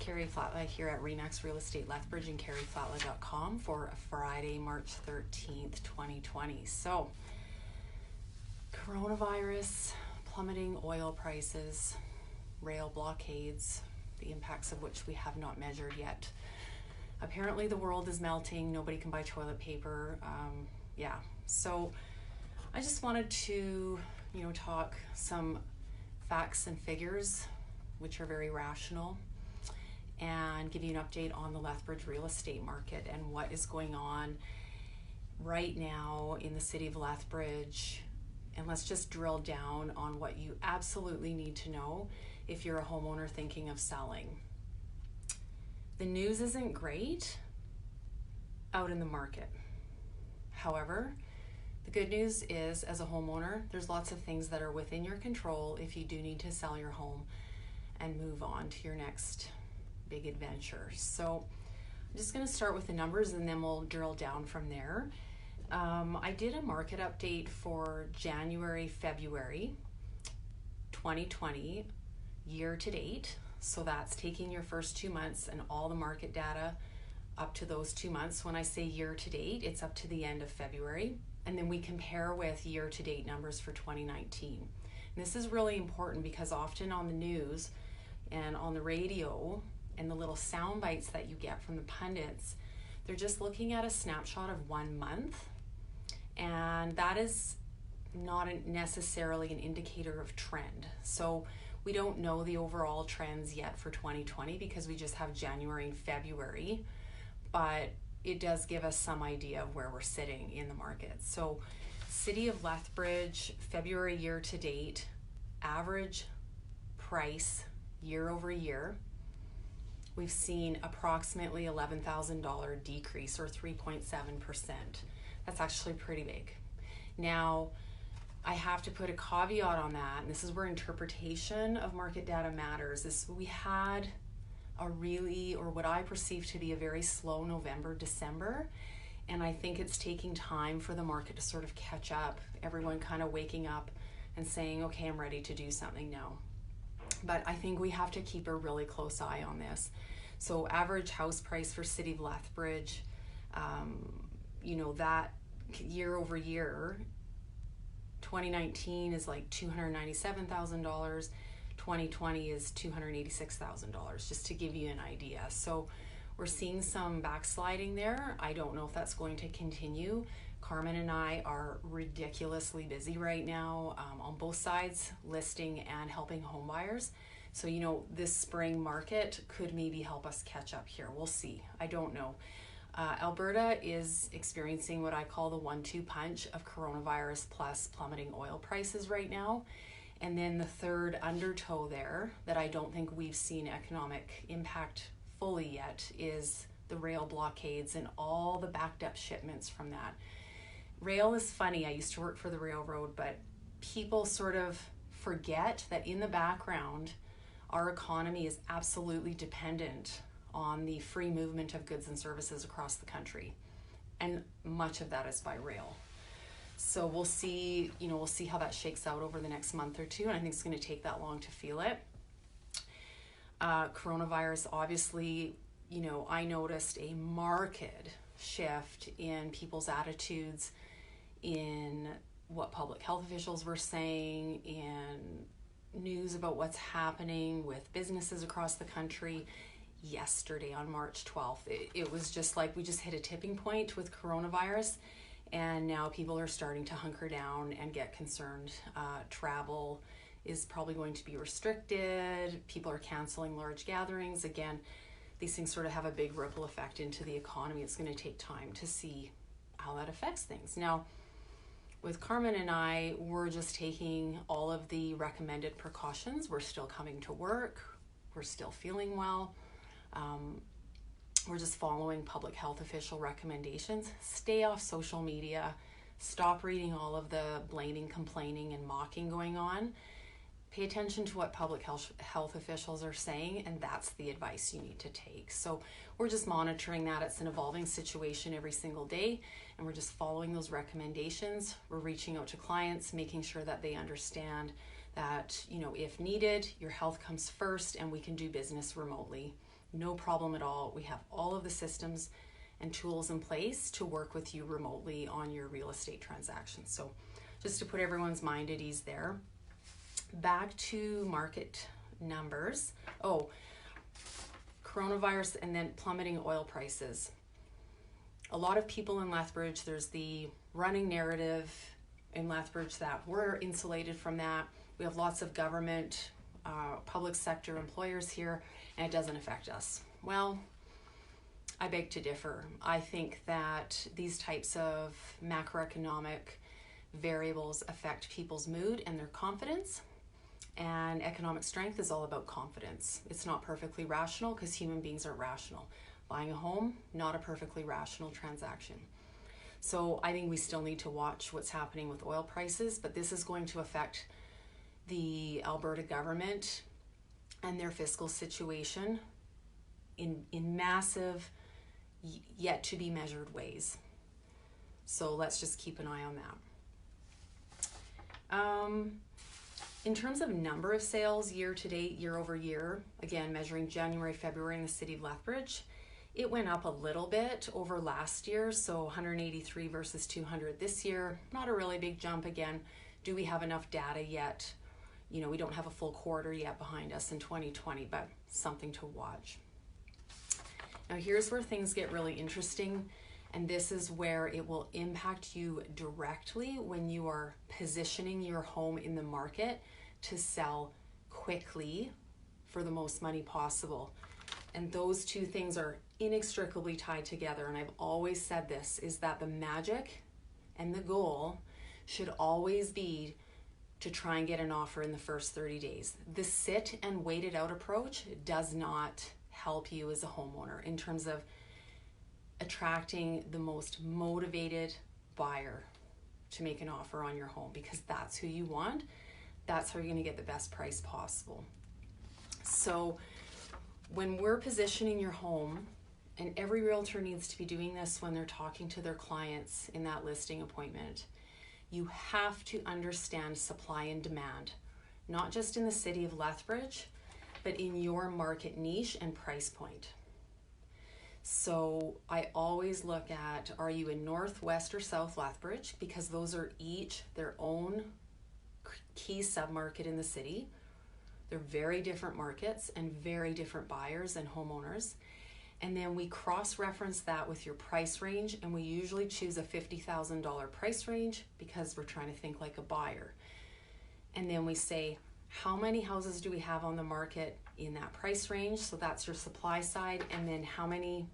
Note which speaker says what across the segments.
Speaker 1: Carrie Flatla here at Remax Real Estate Lethbridge and carrieflatla.com for Friday, March 13th, 2020. So, coronavirus, plummeting oil prices, rail blockades, the impacts of which we have not measured yet. Apparently the world is melting, nobody can buy toilet paper. So I just wanted to, talk some facts and figures, which are very rational, and give you an update on the Lethbridge real estate market and what is going on right now in the city of Lethbridge. And let's just drill down on what you absolutely need to know if you're a homeowner thinking of selling. The news isn't great out in the market. However, the good news is, as a homeowner, there's lots of things that are within your control if you do need to sell your home and move on to your next big adventure. So I'm just going to start with the numbers and then we'll drill down from there. I did a market update for January, February 2020 year to date. So that's taking your first 2 months and all the market data up to those 2 months. When I say year to date, it's up to the end of February. And then we compare with year to date numbers for 2019. And this is really important because often on the news and on the radio and the little sound bites that you get from the pundits, they're just looking at a snapshot of 1 month. And that is not necessarily an indicator of trend. So we don't know the overall trends yet for 2020 because we just have January and February, but it does give us some idea of where we're sitting in the market. So City of Lethbridge, February year to date, average price year over year, we've seen approximately $11,000 decrease or 3.7%. That's actually pretty big. Now, I have to put a caveat on that, and this is where interpretation of market data matters, is we had a really, or what I perceive to be a very slow November, December, and I think it's taking time for the market to sort of catch up, everyone kind of waking up and saying, okay, I'm ready to do something now. But I think we have to keep a really close eye on this. So average house price for City of Lethbridge, that year over year, 2019 is like $297,000, 2020 is $286,000, just to give you an idea. So we're seeing some backsliding there. I don't know if that's going to continue. Carmen and I are ridiculously busy right now on both sides, listing and helping home buyers. So, this spring market could maybe help us catch up here. We'll see. I don't know. Alberta is experiencing what I call the 1-2 punch of coronavirus plus plummeting oil prices right now. And then the third undertow there that I don't think we've seen economic impact fully yet is the rail blockades and all the backed up shipments from that. Rail is funny. I used to work for the railroad, but people sort of forget that in the background, our economy is absolutely dependent on the free movement of goods and services across the country. And much of that is by rail. So we'll see how that shakes out over the next month or two. And I think it's going to take that long to feel it. Coronavirus, obviously, I noticed a marked shift in people's attitudes, in what public health officials were saying, in news about what's happening with businesses across the country. Yesterday on March 12th, it was just like we just hit a tipping point with coronavirus, and now people are starting to hunker down and get concerned. Travel is probably going to be restricted. People are canceling large gatherings. Again, these things sort of have a big ripple effect into the economy. It's going to take time to see how that affects things. Now, with Carmen and I, we're just taking all of the recommended precautions. We're still coming to work. We're still feeling well. We're just following public health official recommendations. Stay off social media. Stop reading all of the blaming, complaining, and mocking going on. Pay attention to what public health officials are saying, and that's the advice you need to take. So we're just monitoring that. It's an evolving situation every single day, and we're just following those recommendations. We're reaching out to clients, making sure that they understand that, if needed, your health comes first, and we can do business remotely no problem at all. We have all of the systems and tools in place to work with you remotely on your real estate transactions. So just to put everyone's mind at ease there. Back to market numbers. Coronavirus and then plummeting oil prices. A lot of people in Lethbridge, there's the running narrative in Lethbridge that we're insulated from that. We have lots of government, public sector employers here, and it doesn't affect us. Well, I beg to differ. I think that these types of macroeconomic variables affect people's mood and their confidence. And economic strength is all about confidence. It's not perfectly rational because human beings are rational. Buying a home, not a perfectly rational transaction. So I think we still need to watch what's happening with oil prices, but this is going to affect the Alberta government and their fiscal situation in massive, yet to be measured ways. So let's just keep an eye on that. In terms of number of sales year to date, year over year, again, measuring January, February in the city of Lethbridge, it went up a little bit over last year. So 183 versus 200 this year, not a really big jump again. Do we have enough data yet? You know, we don't have a full quarter yet behind us in 2020, but something to watch. Now here's where things get really interesting, and this is where it will impact you directly when you are positioning your home in the market to sell quickly for the most money possible. And those two things are inextricably tied together, and I've always said this, is that the magic and the goal should always be to try and get an offer in the first 30 days. The sit and wait it out approach does not help you as a homeowner in terms of attracting the most motivated buyer to make an offer on your home, because that's who you want. That's how you're going to get the best price possible. So when we're positioning your home, and every realtor needs to be doing this when they're talking to their clients in that listing appointment, you have to understand supply and demand, not just in the city of Lethbridge, but in your market niche and price point. So I always look at, are you in Northwest or South Lethbridge? Because those are each their own key submarket in the city. They're very different markets and very different buyers and homeowners. And then we cross-reference that with your price range, and we usually choose a $50,000 price range because we're trying to think like a buyer. And then we say, how many houses do we have on the market in that price range? So that's your supply side. And then how many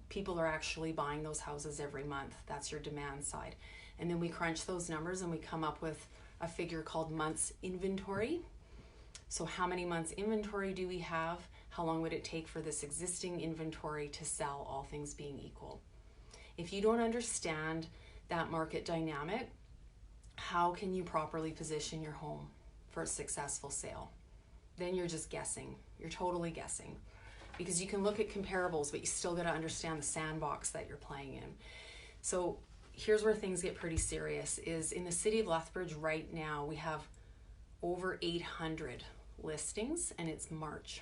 Speaker 1: people are actually buying those houses every month? That's your demand side. And then we crunch those numbers and we come up with a figure called months inventory. So how many months inventory do we have? How long would it take for this existing inventory to sell, all things being equal? If you don't understand that market dynamic, how can you properly position your home for a successful sale? Then you're just guessing. You're totally guessing. Because you can look at comparables, but you still got to understand the sandbox that you're playing in. So here's where things get pretty serious, is in the city of Lethbridge right now, we have over 800 listings, and it's March.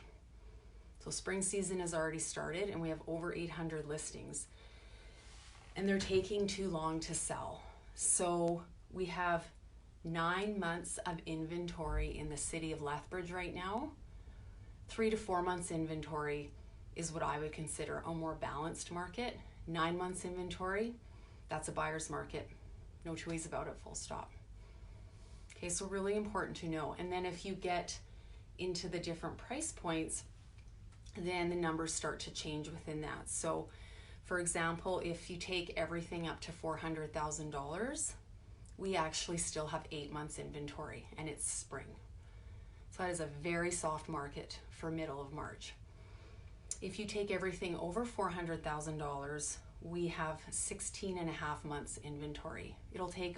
Speaker 1: So spring season has already started, and we have over 800 listings. And they're taking too long to sell. So we have 9 months of inventory in the city of Lethbridge right now. 3 to 4 months inventory is what I would consider a more balanced market. 9 months inventory, that's a buyer's market. No two ways about it, full stop. Okay, so really important to know. And then if you get into the different price points, then the numbers start to change within that. So for example, if you take everything up to $400,000, we actually still have 8 months inventory, and it's spring. So that is a very soft market for middle of March. If you take everything over $400,000, we have 16 and a half months inventory. It'll take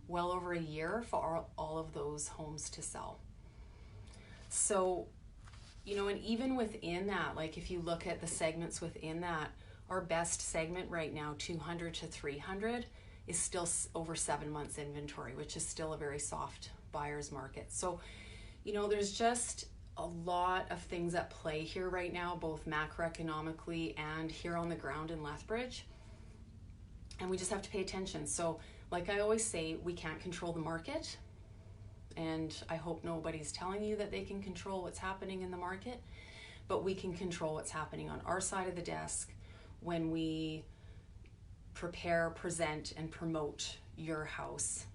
Speaker 1: well over a year for all of those homes to sell. So, you know, and even within that, like if you look at the segments within that, our best segment right now, 200 to 300, is still over 7 months inventory, which is still a very soft buyer's market. So, you know, there's just a lot of things at play here right now, both macroeconomically and here on the ground in Lethbridge. And we just have to pay attention. So like I always say, we can't control the market. And I hope nobody's telling you that they can control what's happening in the market, but we can control what's happening on our side of the desk when we prepare, present, and promote your house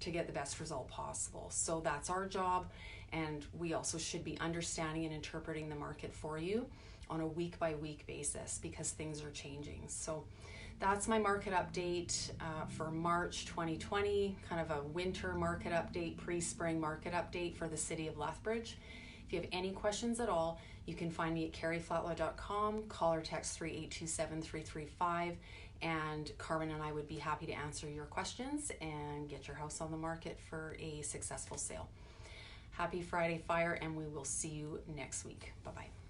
Speaker 1: to get the best result possible. So that's our job, and we also should be understanding and interpreting the market for you on a week-by-week basis because things are changing. So that's my market update for March 2020, kind of a winter market update, pre-spring market update for the city of Lethbridge. If you have any questions at all, you can find me at carrieflatlaw.com, call or text 3827335, and Carmen and I would be happy to answer your questions and get your house on the market for a successful sale. Happy Friday Fire, and we will see you next week. Bye-bye.